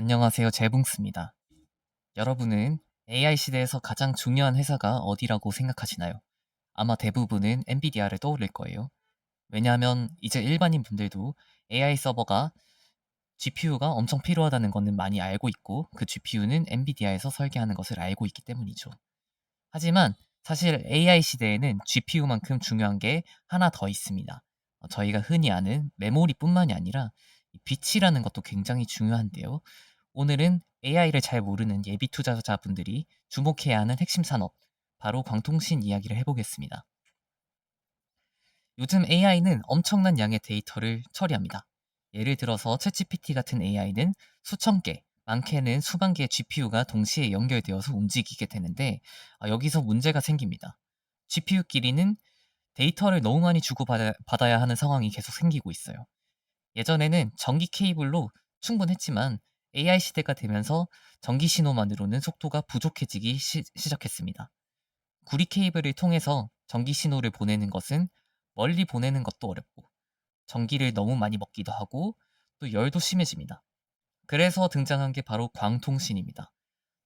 안녕하세요. 제붕스입니다. 여러분은 AI 시대에서 가장 중요한 회사가 어디라고 생각하시나요? 아마 대부분은 엔비디아를 떠올릴 거예요. 왜냐하면 이제 일반인 분들도 AI 서버가 GPU가 엄청 필요하다는 것은 많이 알고 있고 그 GPU는 엔비디아에서 설계하는 것을 알고 있기 때문이죠. 하지만 사실 AI 시대에는 GPU만큼 중요한 게 하나 더 있습니다. 저희가 흔히 아는 메모리뿐만이 아니라 이 빛이라는 것도 굉장히 중요한데요. 오늘은 AI를 잘 모르는 예비 투자자분들이 주목해야 하는 핵심 산업, 바로 광통신 이야기를 해보겠습니다. 요즘 AI는 엄청난 양의 데이터를 처리합니다. 예를 들어서 챗GPT 같은 AI는 수천 개, 많게는 수만 개의 GPU가 동시에 연결되어서 움직이게 되는데 여기서 문제가 생깁니다. GPU끼리는 데이터를 너무 많이 주고받아야 하는 상황이 계속 생기고 있어요. 예전에는 전기 케이블로 충분했지만 AI 시대가 되면서 전기 신호만으로는 속도가 부족해지기 시작했습니다. 구리 케이블을 통해서 전기 신호를 보내는 것은 멀리 보내는 것도 어렵고 전기를 너무 많이 먹기도 하고 또 열도 심해집니다. 그래서 등장한 게 바로 광통신입니다.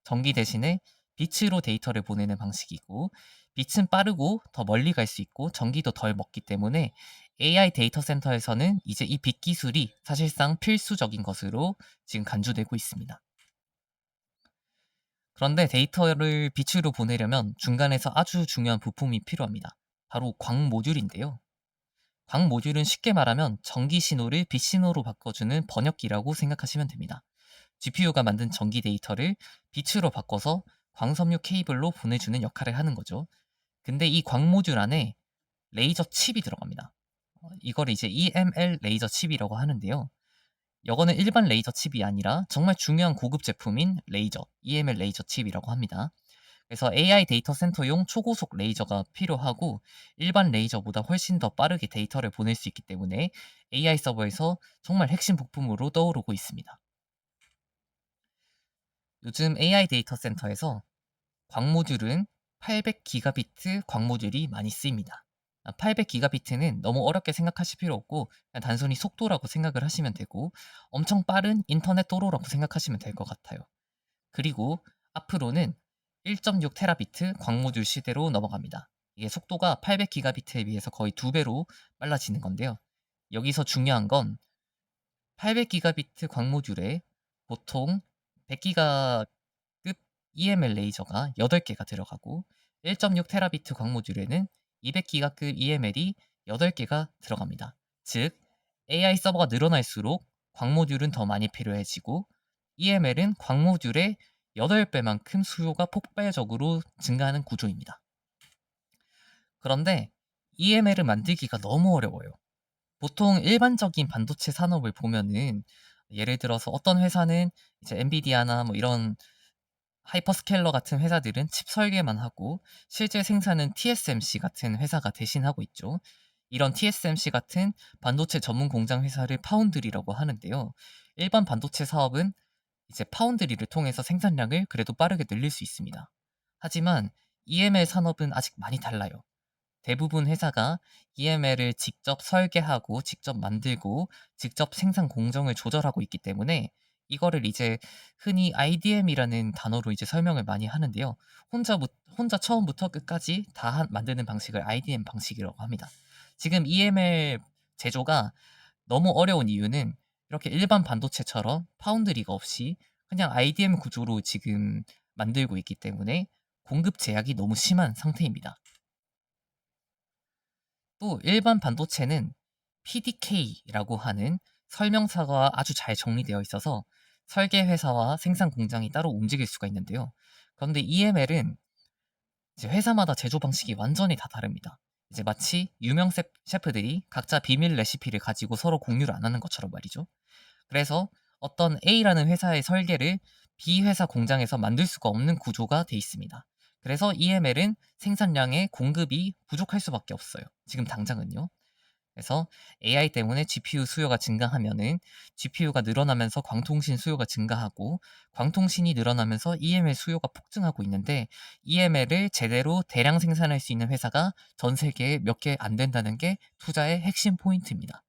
전기 대신에 빛으로 데이터를 보내는 방식이고 빛은 빠르고 더 멀리 갈 수 있고 전기도 덜 먹기 때문에 AI 데이터 센터에서는 이제 이 빛 기술이 사실상 필수적인 것으로 지금 간주되고 있습니다. 그런데 데이터를 빛으로 보내려면 중간에서 아주 중요한 부품이 필요합니다. 바로 광 모듈인데요. 광 모듈은 쉽게 말하면 전기 신호를 빛 신호로 바꿔주는 번역기라고 생각하시면 됩니다. GPU가 만든 전기 데이터를 빛으로 바꿔서 광섬유 케이블로 보내주는 역할을 하는 거죠. 근데 이 광 모듈 안에 레이저 칩이 들어갑니다. 이걸 이제 EML 레이저 칩이라고 하는데요. 이거는 일반 레이저 칩이 아니라 정말 중요한 고급 제품인 레이저, EML 레이저 칩이라고 합니다. 그래서 AI 데이터 센터용 초고속 레이저가 필요하고 일반 레이저보다 훨씬 더 빠르게 데이터를 보낼 수 있기 때문에 AI 서버에서 정말 핵심 부품으로 떠오르고 있습니다. 요즘 AI 데이터 센터에서 광 모듈은 800기가비트 광 모듈이 많이 쓰입니다. 800기가비트는 너무 어렵게 생각하실 필요 없고 그냥 단순히 속도라고 생각을 하시면 되고 엄청 빠른 인터넷 도로라고 생각하시면 될 것 같아요. 그리고 앞으로는 1.6테라비트 광 모듈 시대로 넘어갑니다. 이게 속도가 800기가비트에 비해서 거의 2배로 빨라지는 건데요. 여기서 중요한 건 800기가비트 광 모듈에 보통 100기가급 EML 레이저가 8개가 들어가고 1.6테라비트 광 모듈에는 200기가급 EML이 8개가 들어갑니다. 즉 AI 서버가 늘어날수록 광 모듈은 더 많이 필요해지고 EML은 광 모듈의 8배만큼 수요가 폭발적으로 증가하는 구조입니다. 그런데 EML을 만들기가 너무 어려워요. 보통 일반적인 반도체 산업을 보면은 예를 들어서 어떤 회사는 이제 엔비디아나 뭐 이런 하이퍼스케일러 같은 회사들은 칩 설계만 하고 실제 생산은 TSMC 같은 회사가 대신하고 있죠. 이런 TSMC 같은 반도체 전문 공장 회사를 파운드리라고 하는데요. 일반 반도체 사업은 이제 파운드리를 통해서 생산량을 그래도 빠르게 늘릴 수 있습니다. 하지만 EML 산업은 아직 많이 달라요. 대부분 회사가 EML을 직접 설계하고 직접 만들고 직접 생산 공정을 조절하고 있기 때문에 이거를 이제 흔히 IDM이라는 단어로 이제 설명을 많이 하는데요. 혼자 처음부터 끝까지 다 만드는 방식을 IDM 방식이라고 합니다. 지금 EML 제조가 너무 어려운 이유는 이렇게 일반 반도체처럼 파운드리가 없이 그냥 IDM 구조로 지금 만들고 있기 때문에 공급 제약이 너무 심한 상태입니다. 또 일반 반도체는 PDK라고 하는 설명서가 아주 잘 정리되어 있어서 설계 회사와 생산 공장이 따로 움직일 수가 있는데요. 그런데 EML은 이제 회사마다 제조 방식이 완전히 다 다릅니다. 이제 마치 유명 셰프들이 각자 비밀 레시피를 가지고 서로 공유를 안 하는 것처럼 말이죠. 그래서 어떤 A라는 회사의 설계를 B 회사 공장에서 만들 수가 없는 구조가 돼 있습니다. 그래서 EML은 생산량의 공급이 부족할 수밖에 없어요. 지금 당장은요. 그래서 AI 때문에 GPU 수요가 증가하면은 GPU가 늘어나면서 광통신 수요가 증가하고 광통신이 늘어나면서 EML 수요가 폭증하고 있는데 EML을 제대로 대량 생산할 수 있는 회사가 전 세계에 몇 개 안 된다는 게 투자의 핵심 포인트입니다.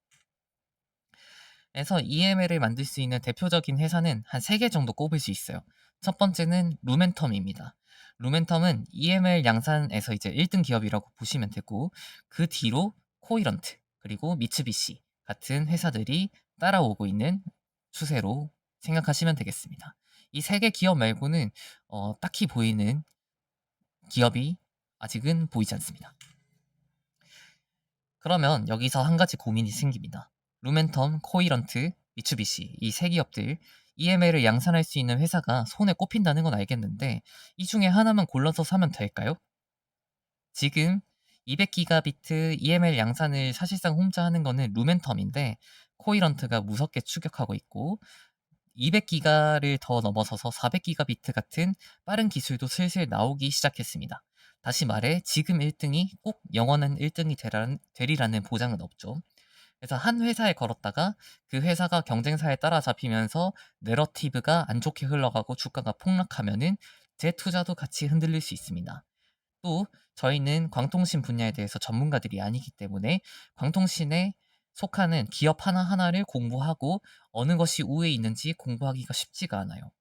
그래서 EML을 만들 수 있는 대표적인 회사는 한 3개 정도 꼽을 수 있어요. 첫 번째는 루멘텀입니다. 루멘텀은 EML 양산에서 이제 1등 기업이라고 보시면 되고, 그 뒤로 코이런트 그리고 미츠비시 같은 회사들이 따라오고 있는 추세로 생각하시면 되겠습니다. 이 3개 기업 말고는 딱히 보이는 기업이 아직은 보이지 않습니다. 그러면 여기서 한 가지 고민이 생깁니다. 루멘텀, 코이런트, 미츠비시 이 세 기업들 EML을 양산할 수 있는 회사가 손에 꼽힌다는 건 알겠는데 이 중에 하나만 골라서 사면 될까요? 지금 200기가비트 EML 양산을 사실상 혼자 하는 거는 루멘텀인데 코이런트가 무섭게 추격하고 있고 200기가를 더 넘어서서 400기가비트 같은 빠른 기술도 슬슬 나오기 시작했습니다. 다시 말해 지금 1등이 꼭 영원한 1등이 되리라는 보장은 없죠. 그래서 한 회사에 걸었다가 그 회사가 경쟁사에 따라잡히면서 내러티브가 안 좋게 흘러가고 주가가 폭락하면은 제 투자도 같이 흔들릴 수 있습니다. 또 저희는 광통신 분야에 대해서 전문가들이 아니기 때문에 광통신에 속하는 기업 하나하나를 공부하고 어느 것이 우위에 있는지 공부하기가 쉽지가 않아요.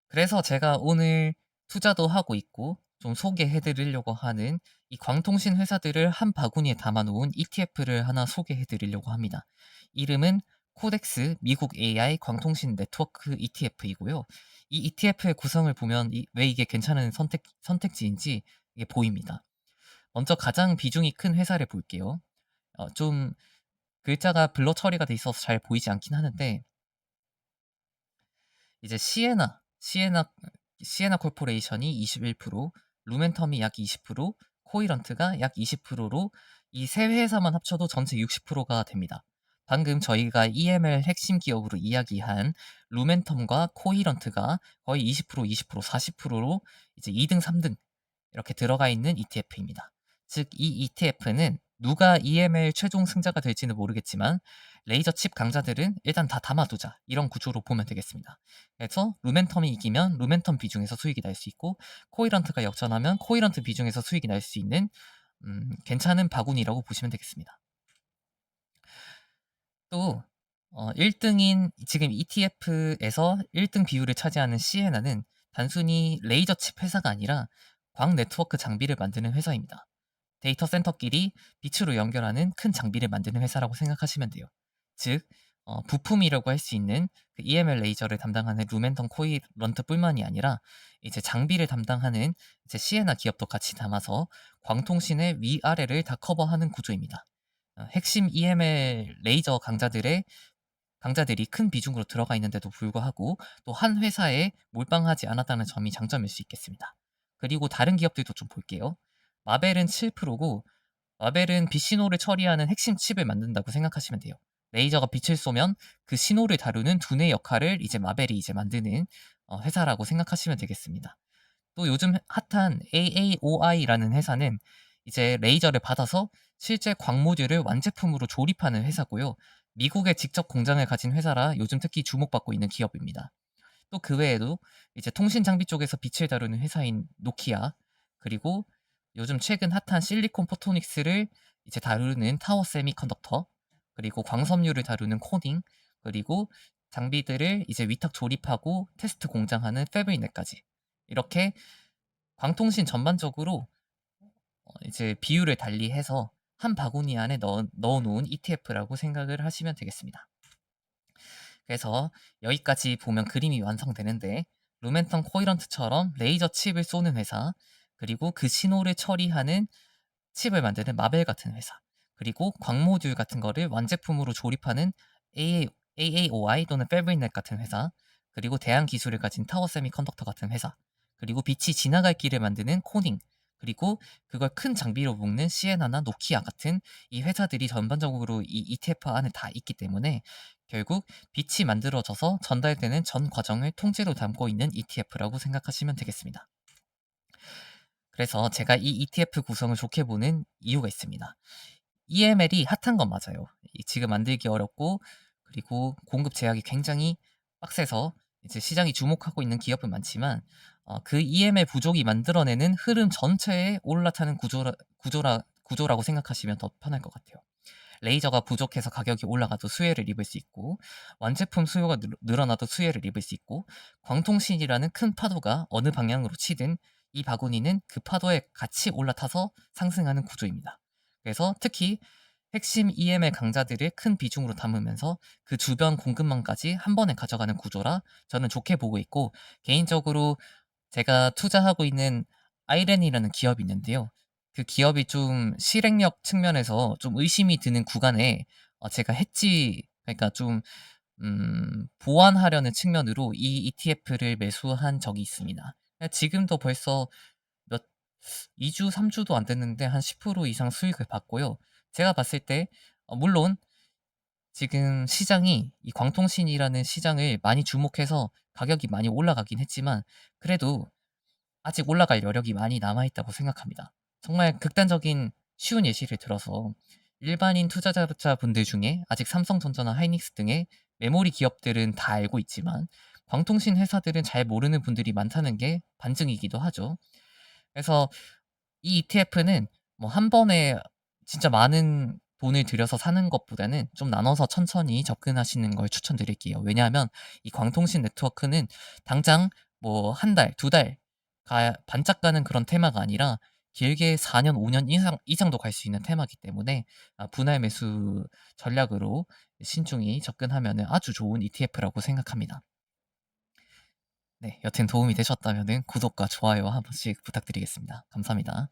그래서 제가 오늘 투자도 하고 있고 좀 소개해 드리려고 하는 이 광통신 회사들을 한 바구니에 담아 놓은 ETF를 하나 소개해 드리려고 합니다. 이름은 코덱스 미국 AI 광통신 네트워크 ETF이고요. 이 ETF의 구성을 보면 왜 이게 괜찮은 선택지인지 이게 보입니다. 먼저 가장 비중이 큰 회사를 볼게요. 좀 글자가 블러 처리가 돼 있어서 잘 보이지 않긴 하는데 이제 시에나 코퍼레이션이 21%, 루멘텀이 약 20%, 코이런트가 약 20%로 이 세 회사만 합쳐도 전체 60%가 됩니다. 방금 저희가 EML 핵심 기업으로 이야기한 루멘텀과 코이런트가 거의 20%, 20%, 40%로 이제 2등, 3등 이렇게 들어가 있는 ETF입니다. 즉, 이 ETF는 누가 EML 최종 승자가 될지는 모르겠지만 레이저 칩 강자들은 일단 다 담아두자 이런 구조로 보면 되겠습니다. 그래서 루멘텀이 이기면 루멘텀 비중에서 수익이 날 수 있고 코이런트가 역전하면 코이런트 비중에서 수익이 날 수 있는 괜찮은 바구니라고 보시면 되겠습니다. 또 1등인 지금 ETF에서 1등 비율을 차지하는 시에나는 단순히 레이저 칩 회사가 아니라 광 네트워크 장비를 만드는 회사입니다. 데이터 센터끼리 빛으로 연결하는 큰 장비를 만드는 회사라고 생각하시면 돼요. 즉 부품이라고 할 수 있는 그 EML 레이저를 담당하는 루멘텀 코이런트뿐만이 아니라 이제 장비를 담당하는 이제 시에나 기업도 같이 담아서 광통신의 위아래를 다 커버하는 구조입니다. 핵심 EML 레이저 강자들이 큰 비중으로 들어가 있는데도 불구하고 또 한 회사에 몰빵하지 않았다는 점이 장점일 수 있겠습니다. 그리고 다른 기업들도 좀 볼게요. 마벨은 7%고 마벨은 빛 신호를 처리하는 핵심 칩을 만든다고 생각하시면 돼요. 레이저가 빛을 쏘면 그 신호를 다루는 두뇌 역할을 이제 마벨이 이제 만드는 회사라고 생각하시면 되겠습니다. 또 요즘 핫한 AAOI라는 회사는 이제 레이저를 받아서 실제 광 모듈을 완제품으로 조립하는 회사고요. 미국에 직접 공장을 가진 회사라 요즘 특히 주목받고 있는 기업입니다. 또 그 외에도 이제 통신 장비 쪽에서 빛을 다루는 회사인 노키아, 그리고 요즘 최근 핫한 실리콘 포토닉스를 이제 다루는 타워 세미컨덕터, 그리고 광섬유를 다루는 코딩, 그리고 장비들을 이제 위탁 조립하고 테스트 공장하는 패브리넷까지 이렇게 광통신 전반적으로 이제 비율을 달리해서 한 바구니 안에 넣어놓은 ETF라고 생각을 하시면 되겠습니다. 그래서 여기까지 보면 그림이 완성되는데 루멘텀 코이런트처럼 레이저 칩을 쏘는 회사, 그리고 그 신호를 처리하는 칩을 만드는 마벨 같은 회사, 그리고 광모듈 같은 거를 완제품으로 조립하는 AAOI 또는 패브리넷 같은 회사, 그리고 대한 기술을 가진 타워 세미컨덕터 같은 회사, 그리고 빛이 지나갈 길을 만드는 코닝, 그리고 그걸 큰 장비로 묶는 시에나나 노키아 같은 이 회사들이 전반적으로 이 ETF 안에 다 있기 때문에 결국 빛이 만들어져서 전달되는 전 과정을 통째로 담고 있는 ETF라고 생각하시면 되겠습니다. 그래서 제가 이 ETF 구성을 좋게 보는 이유가 있습니다. EML이 핫한 건 맞아요. 지금 만들기 어렵고 그리고 공급 제약이 굉장히 빡세서 이제 시장이 주목하고 있는 기업은 많지만 그 EML 부족이 만들어내는 흐름 전체에 올라타는 구조라고 생각하시면 더 편할 것 같아요. 레이저가 부족해서 가격이 올라가도 수혜를 입을 수 있고 완제품 수요가 늘어나도 수혜를 입을 수 있고 광통신이라는 큰 파도가 어느 방향으로 치든 이 바구니는 그 파도에 같이 올라타서 상승하는 구조입니다. 그래서 특히 핵심 EML 강자들을 큰 비중으로 담으면서 그 주변 공급망까지 한 번에 가져가는 구조라 저는 좋게 보고 있고 개인적으로 제가 투자하고 있는 아이렌이라는 기업이 있는데요. 그 기업이 좀 실행력 측면에서 좀 의심이 드는 구간에 제가 해지 그러니까 좀 보완하려는 측면으로 이 ETF를 매수한 적이 있습니다. 지금도 벌써 몇 2 주, 3 주도 안 됐는데 한 10% 이상 수익을 봤고요. 제가 봤을 때 물론 지금 시장이 이 광통신이라는 시장을 많이 주목해서 가격이 많이 올라가긴 했지만 그래도 아직 올라갈 여력이 많이 남아 있다고 생각합니다. 정말 극단적인 쉬운 예시를 들어서 일반인 투자자분들 중에 아직 삼성전자나 하이닉스 등의 메모리 기업들은 다 알고 있지만 광통신 회사들은 잘 모르는 분들이 많다는 게 반증이기도 하죠. 그래서 이 ETF는 뭐 한 번에 진짜 많은 돈을 들여서 사는 것보다는 좀 나눠서 천천히 접근하시는 걸 추천드릴게요. 왜냐하면 이 광통신 네트워크는 당장 뭐 한 달, 두 달 반짝 가는 그런 테마가 아니라 길게 4 년, 5년 이상도 갈 수 있는 테마이기 때문에 분할 매수 전략으로 신중히 접근하면은 아주 좋은 ETF라고 생각합니다. 네, 여튼 도움이 되셨다면은 구독과 좋아요 한 번씩 부탁드리겠습니다. 감사합니다.